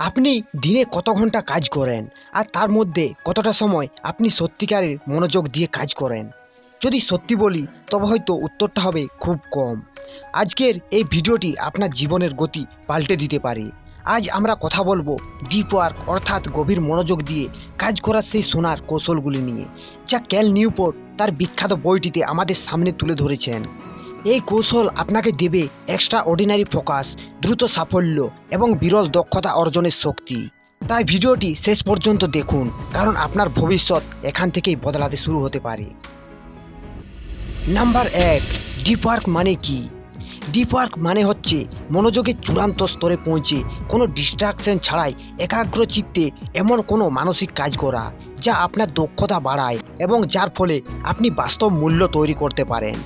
আপনি দিনে কত ঘন্টা কাজ করেন আর তার মধ্যে কতটা সময় আপনি সত্যিকারের মনোযোগ দিয়ে কাজ করেন? যদি সত্যি বলি তবে হয়তো উত্তরটা হবে খুব কম। আজকের এই ভিডিওটি আপনার জীবনের গতি পাল্টে দিতে পারে। আজ আমরা কথা বলবো ডিপ ওয়ার্ক অর্থাৎ গভীর মনোযোগ দিয়ে কাজ করার সেই সোনার কৌশলগুলি নিয়ে, যা ক্যাল নিউপোর্ট তার বিখ্যাত বইটিতে আমাদের সামনে তুলে ধরেছেন। এই কৌশল আপনাকে দেবে এক্সট্রা অর্ডিনারি ফোকাস, দ্রুত সাফল্য এবং বিরল দক্ষতা অর্জনের শক্তি। তাই ভিডিওটি শেষ পর্যন্ত দেখুন, কারণ আপনার ভবিষ্যৎ এখান থেকেই বদলাতে শুরু হতে পারে। নাম্বার 1, ডিপ ওয়ার্ক মানে কি? ডিপ ওয়ার্ক মানে হচ্ছে মনোযোগের চূড়ান্ত স্তরে পৌঁছে কোনো ডিস্ট্রাকশন ছাড়াই একাগ্র চিত্তে এমন কোনো মানসিক কাজ করা যা আপনার দক্ষতা বাড়ায় এবং যার ফলে আপনি বাস্তব মূল্য তৈরি করতে পারেন।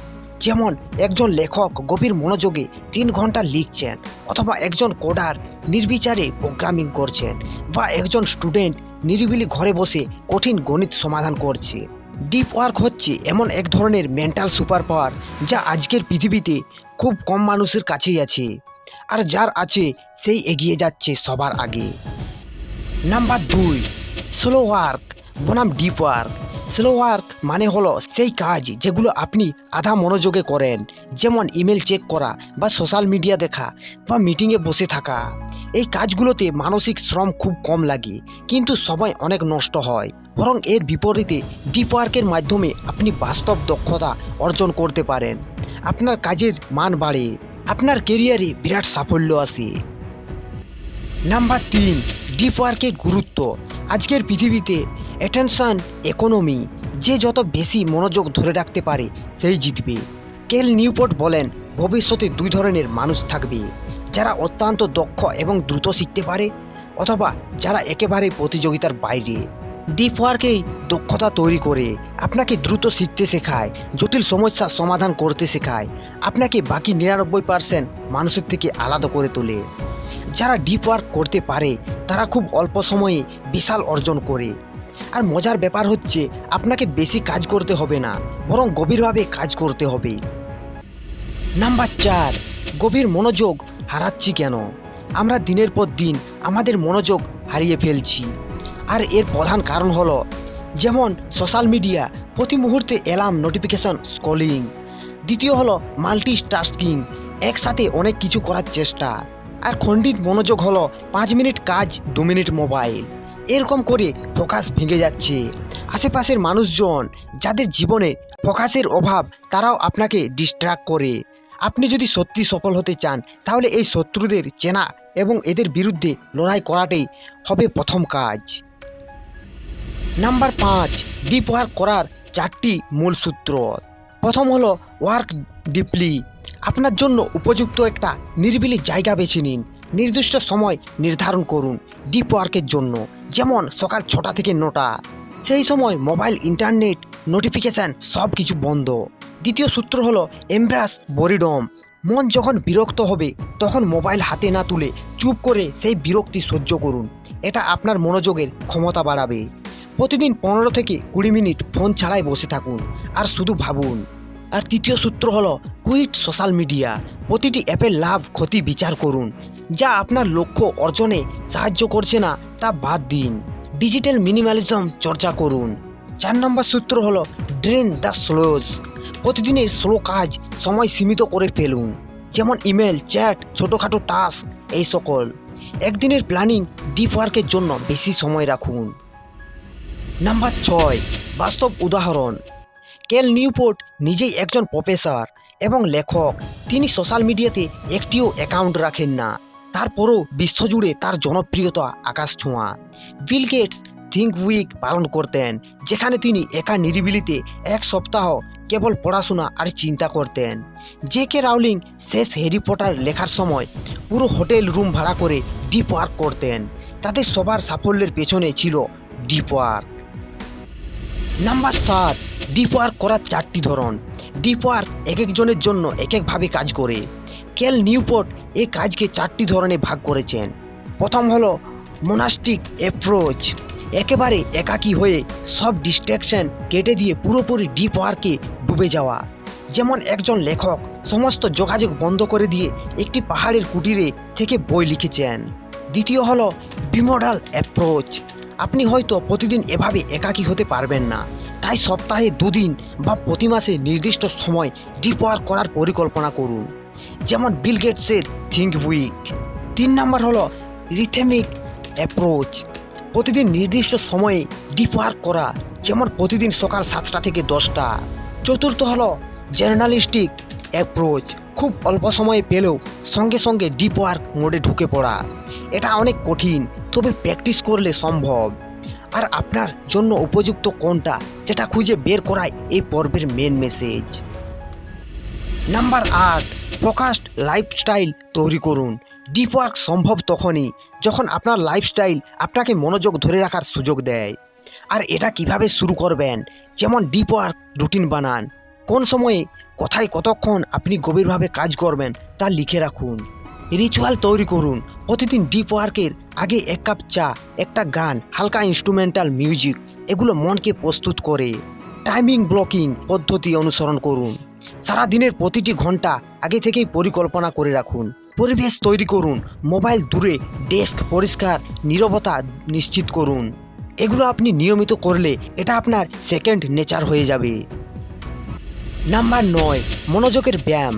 যেমন একজন লেখক গভীর মনোযোগে 3 ঘন্টা লিখছেন, অথবা একজন কোডার নির্বিচারে প্রোগ্রামিং করছেন, বা একজন স্টুডেন্ট নিরিবিলি ঘরে বসে কঠিন গণিত সমাধান করছে। ডিপ ওয়ার্ক হচ্ছে এমন এক ধরনের মেন্টাল সুপার পাওয়ার যা আজকের পৃথিবীতে খুব কম মানুষের কাছেই আছে, আর যার আছে সেই এগিয়ে যাচ্ছে সবার আগে। নাম্বার 2, স্লো ওয়ার্ক বনাম ডিপ ওয়ার্ক। স্লো ওয়ার্ক মানে হলো সেই কাজ যেগুলো আপনি আধা মনোযোগে করেন, যেমন ইমেল চেক করা বা সোশ্যাল মিডিয়া দেখা বা মিটিংয়ে বসে থাকা। এই কাজগুলোতে মানসিক শ্রম খুব কম লাগে, কিন্তু সময় অনেক নষ্ট হয়। বরং এর বিপরীতে ডিপ ওয়ার্কের মাধ্যমে আপনি বাস্তব দক্ষতা অর্জন করতে পারেন, আপনার কাজের মান বাড়ে, আপনার কেরিয়ারে বিরাট সাফল্য আসে। নাম্বার 3, ডিপ ওয়ার্কের গুরুত্ব। আজকের পৃথিবীতে অ্যাটেনশন ইকোনমি, যে যত বেশি মনোযোগ ধরে রাখতে পারে সেই জিতবে। কেল নিউপোর্ট বলেন, ভবিষ্যতে 2 ধরনের মানুষ থাকবে, যারা অত্যন্ত দক্ষ এবং দ্রুত শিখতে পারে, অথবা যারা একেবারে প্রতিযোগিতার বাইরে। ডিপ ওয়ার্কেই দক্ষতা তৈরি করে, আপনাকে দ্রুত শিখতে শেখায়, জটিল সমস্যার সমাধান করতে শেখায়, আপনাকে বাকি 99% মানুষের থেকে আলাদা করে তোলে। যারা ডিপ ওয়ার্ক করতে পারে তারা খুব অল্প সময়ে বিশাল অর্জন করে। আর মজার ব্যাপার হচ্ছে, আপনাকে বেশি কাজ করতে হবে না, বরং গভীরভাবে কাজ করতে হবে। নাম্বার 4, গভীর মনোযোগ হারাচ্ছি কেন? আমরা দিনের পর দিন আমাদের মনোযোগ হারিয়ে ফেলছি, আর এর প্রধান কারণ হলো, যেমন সোশ্যাল মিডিয়া, প্রতি মুহূর্তে অ্যালার্ম নোটিফিকেশন স্ক্রলিং। দ্বিতীয় হলো মাল্টিটাস্কিং, একসাথে অনেক কিছু করার চেষ্টা। আর খণ্ডিত মনোযোগ হলো 5 মিনিট কাজ, 2 মিনিট মোবাইল। এরকম করে ফোকাস ভেঙে যাচ্ছে। আশেপাশের মানুষজন যাদের জীবনে ফোকাসের অভাব, তারাও আপনাকে ডিস্ট্র্যাক্ট করে। আপনি যদি সত্যি সফল হতে চান, তাহলে এই শত্রুদের চেনা এবং এদের বিরুদ্ধে লড়াই করাটাই হবে প্রথম কাজ। নাম্বার 5, ডিপ ওয়ার্ক করার 4টি মূল সূত্র। প্রথম হলো ওয়ার্ক ডিপলি। আপনার জন্য উপযুক্ত একটা নিরিবিলি জায়গা বেছে নিন। নির্দিষ্ট সময় নির্ধারণ করুন ডিপ ওয়ার্কের জন্য, যেমন সকাল 6টা থেকে 9টা। সেই সময় মোবাইল, ইন্টারনেট, নোটিফিকেশান সব কিছু বন্ধ। দ্বিতীয় সূত্র হলো এমব্রাস বরিডম। মন যখন বিরক্ত হবে, তখন মোবাইল হাতে না তুলে চুপ করে সেই বিরক্তি সহ্য করুন। এটা আপনার মনোযোগের ক্ষমতা বাড়াবে। প্রতিদিন 15 থেকে 20 মিনিট ফোন ছাড়াই বসে থাকুন আর শুধু ভাবুন। আর তৃতীয় সূত্র হলো কুইট সোশ্যাল মিডিয়া। প্রতিটি অ্যাপের লাভ ক্ষতি বিচার করুন। যা আপনার লক্ষ্য অর্জনে সাহায্য করছে না তা বাদ দিন। ডিজিটাল মিনিমালিজম চর্চা করুন। 4 নম্বর সূত্র হলো ড্রেন দ্য স্লোজ। প্রতিদিনের স্লো কাজ সময় সীমিত করে ফেলুন, যেমন ইমেল, চ্যাট, ছোটোখাটো টাস্ক এই সকল। একদিনের প্ল্যানিং ডিপ ওয়ার্কের জন্য বেশি সময় রাখুন। নাম্বার 6, বাস্তব উদাহরণ। কেল নিউপোর্ট নিজেই একজন প্রফেসর এবং লেখক। তিনি সোশ্যাল মিডিয়াতে একটিও অ্যাকাউন্ট রাখেন না, তারপরও বিশ্বজুড়ে তার জনপ্রিয়তা আকাশ ছোঁয়া। বিল গেটস থিঙ্ক উইক পালন করতেন, যেখানে তিনি একা নিরিবিলিতে 1 সপ্তাহ কেবল পড়াশোনা আর চিন্তা করতেন। জে.কে. রাউলিং শেষ হ্যারি পটার লেখার সময় পুরো হোটেল রুম ভাড়া করে ডিপ ওয়ার্ক করতেন। তাদের সবার সাফল্যের পেছনে ছিল deep work. Number 7, deep work করার 4টি ধরন। ডিপ ওয়ার্ক এক একজনের জন্য এক একভাবে কাজ করে। কেল নিউপোর্ট এই কাজকে 4টি ধরনে ভাগ করেছেন। প্রথম হলো মোনাস্টিক অ্যাপ্রোচ। একেবারে একাকী হয়ে সব ডিস্ট্র্যাকশন কেটে দিয়ে পুরোপুরি ডিপ ওয়ার্কে ডুবে যাওয়া, যেমন একজন লেখক সমস্ত যোগাযোগ বন্ধ করে দিয়ে একটি পাহাড়ের কুটিরে থেকে বই লিখেছেন। দ্বিতীয় হলো বিমোডাল অ্যাপ্রোচ। আপনি হয়তো প্রতিদিন এভাবে একাকী হতে পারবেন না, তাই সপ্তাহে 2 দিন বা প্রতি মাসে নির্দিষ্ট সময় ডিপ ওয়ার্ক করার পরিকল্পনা করুন, যেমন বিল গেটসের থিঙ্ক উইক। 3 নাম্বার হলো রিথমিক অ্যাপ্রোচ। প্রতিদিন নির্দিষ্ট সময়ে ডিপ ওয়ার্ক করা, যেমন প্রতিদিন সকাল 7টা থেকে 10টা। চতুর্থ হলো জার্নালিস্টিক অ্যাপ্রোচ। খুব অল্প সময়ে পেলেও সঙ্গে সঙ্গে ডিপ ওয়ার্ক মোডে ঢুকে পড়া। এটা অনেক কঠিন, তবে প্র্যাকটিস করলে সম্ভব। আর আপনার জন্য উপযুক্ত কোনটা সেটা খুঁজে বের করাই এই পর্বের main message. Number 8, focused lifestyle তৈরি করুন। ডিপ ওয়ার্ক সম্ভব তখনই যখন আপনার লাইফস্টাইল আপনাকে মনোযোগ ধরে রাখার সুযোগ দেয়। আর এটা কিভাবে শুরু করবেন, যেমন ডিপ ওয়ার্ক রুটিন বানান। কোন সময়ে কোথায় কতক্ষণ আপনি গভীরভাবে কাজ করবেন তা লিখে রাখুন। রিচুয়াল তৈরি করুন। প্রতিদিন ডিপ ওয়ার্কের আগে 1 কাপ চা, একটা গান, হালকা ইনস্ট্রুমেন্টাল মিউজিক, এগুলো মনকে প্রস্তুত করে। টাইমিং ব্লকিং পদ্ধতি অনুসরণ করুন। সারা দিনের প্রতিটি ঘন্টা আগে থেকেই পরিকল্পনা করে রাখুন। পরিবেশ তৈরি করুন। মোবাইল দূরে, ডেস্ক পরিষ্কার, নীরবতা নিশ্চিত করুন। এগুলো আপনি নিয়মিত করলে এটা আপনার সেকেন্ড নেচার হয়ে যাবে। নাম্বার 9, মনোযোগের ব্যায়াম।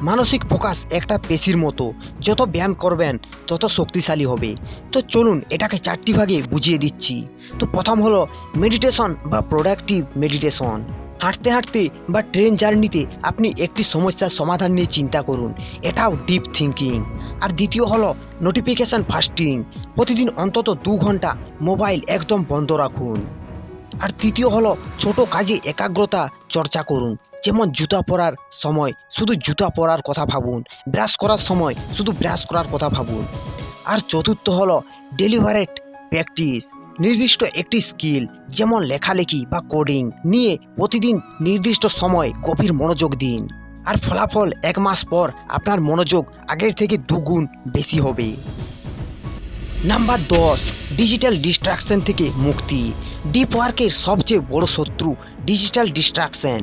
মানসিক ফোকাস একটা পেশির মতো, যত ব্যায়াম করবেন তত শক্তিশালী হবে। তো চলুন এটাকে 4টি ভাগে বুঝিয়ে দিচ্ছি। তো প্রথম হলো মেডিটেশন বা প্রোডাক্টিভ মেডিটেশন। হাঁটতে হাঁটতে বা ট্রেন জার্নিতে আপনি একটি সমস্যার সমাধান নিয়ে চিন্তা করুন, এটাও ডিপ থিঙ্কিং। আর দ্বিতীয় হলো নোটিফিকেশান ফাস্টিং। প্রতিদিন অন্তত 2 ঘন্টা মোবাইল একদম বন্ধ রাখুন। আর তৃতীয় হলো ছোট কাজে একাগ্রতা চর্চা করুন, যেমন জুতা পরার সময় শুধু জুতা পরার কথা ভাবুন, ব্রাশ করার সময় শুধু ব্রাশ করার কথা ভাবুন। আর চতুর্থ হলো ডেলিভারেট প্র্যাকটিস। নির্দিষ্ট একটি স্কিল, যেমন লেখালেখি বা কোডিং নিয়ে প্রতিদিন নির্দিষ্ট সময় গভীর মনোযোগ দিন। আর ফলাফল 1 মাস পর আপনার মনোযোগ আগের থেকে 2 গুণ বেশি হবে। নাম্বার 10, ডিজিটাল ডিস্ট্রাকশন থেকে মুক্তি। ডিপ ওয়ার্কের সবচেয়ে বড় শত্রু ডিজিটাল ডিস্ট্রাকশন।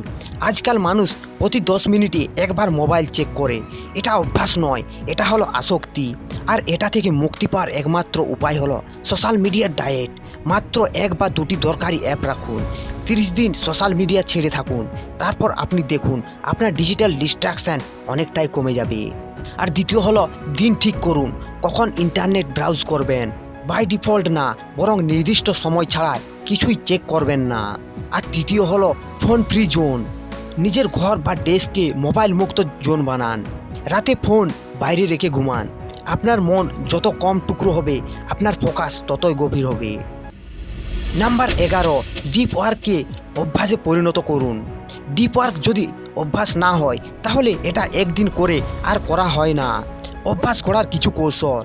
আজকাল মানুষ প্রতি 10 মিনিটে একবার মোবাইল চেক করে। এটা অভ্যাস নয়, এটা হলো আসক্তি। আর এটা থেকে মুক্তি পাওয়ার একমাত্র উপায় হলো সোশ্যাল মিডিয়ার ডায়েট। মাত্র 1 বা 2টি দরকারি অ্যাপ রাখুন। 30 দিন সোশ্যাল মিডিয়া ছেড়ে থাকুন। তারপর আপনি দেখুন আপনার ডিজিটাল ডিস্ট্রাকশন অনেকটাই কমে যাবে। আর দ্বিতীয় হলো দিন ঠিক করুন কখন ইন্টারনেট ব্রাউজ করবেন। বাই ডিফল্ট না, বরং নির্দিষ্ট সময় ছাড়া কিছুই চেক করবেন না। আর তৃতীয় হলো ফোন ফ্রি জোন। নিজের ঘর বা ডেস্কে মোবাইল মুক্ত জোন বানান। রাতে ফোন বাইরে রেখে ঘুমান। আপনার মন যত কম টুকরো হবে আপনার ফোকাস ততই গভীর হবে। নাম্বার 11, ডিপ ওয়ার্ককে অভ্যাসে পরিণত করুন। ডিপ ওয়ার্ক যদি অভ্যাস না হয় তাহলে এটা একদিন করে আর করা হয় না। অভ্যাস করার কিছু কৌশল,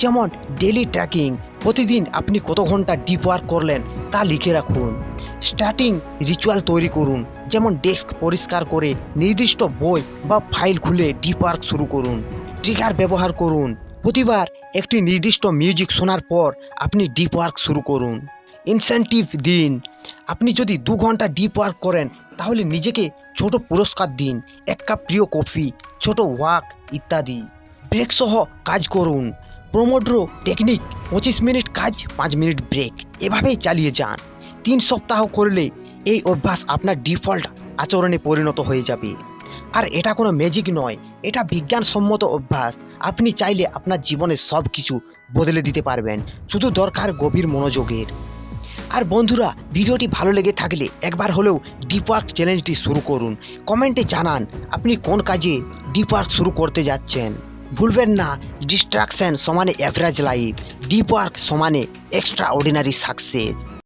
যেমন ডেলি ট্র্যাকিং। প্রতিদিন আপনি কত ঘন্টা ডিপ ওয়ার্ক করলেন তা লিখে রাখুন। স্টার্টিং রিচুয়াল তৈরি করুন, যেমন ডেস্ক পরিষ্কার করে নির্দিষ্ট বই বা ফাইল খুলে ডিপ ওয়ার্ক শুরু করুন। ট্রিগার ব্যবহার করুন। প্রতিবার একটি নির্দিষ্ট মিউজিক শোনার পর আপনি ডিপ ওয়ার্ক শুরু করুন। ইনসেন্টিভ দিন। আপনি যদি 2 ঘন্টা ডিপ ওয়ার্ক করেন তাহলে নিজেকে ছোট পুরস্কার দিন, 1 কাপ প্রিয় কফি, ছোট ওয়াক ইত্যাদি। ব্রেক সহ কাজ করুন। পোমোডোরো টেকনিক, 25 মিনিট কাজ, 5 মিনিট ব্রেক, এভাবেই চালিয়ে যান। 3 সপ্তাহ করলে এই অভ্যাস আপনার ডিফল্ট আচরণে পরিণত হয়ে যাবে। আর এটা কোনো ম্যাজিক নয়, এটা বিজ্ঞানসম্মত অভ্যাস। আপনি চাইলে আপনার জীবনের সব কিছু বদলে দিতে পারবেন, শুধু দরকার গভীর মনোযোগের। আর বন্ধুরা, ভিডিওটি ভালো লেগে থাকলে একবার হলেও ডিপ ওয়ার্ক চ্যালেঞ্জটি শুরু করুন। কমেন্টে জানান আপনি কোন কাজে ডিপ ওয়ার্ক শুরু করতে যাচ্ছেন। ভুলবেন না, ডিস্ট্রাকশন সমানে অ্যাভারেজ লাইফ, ডিপ ওয়ার্ক সমানে এক্সট্রা অর্ডিনারি সাকসেস।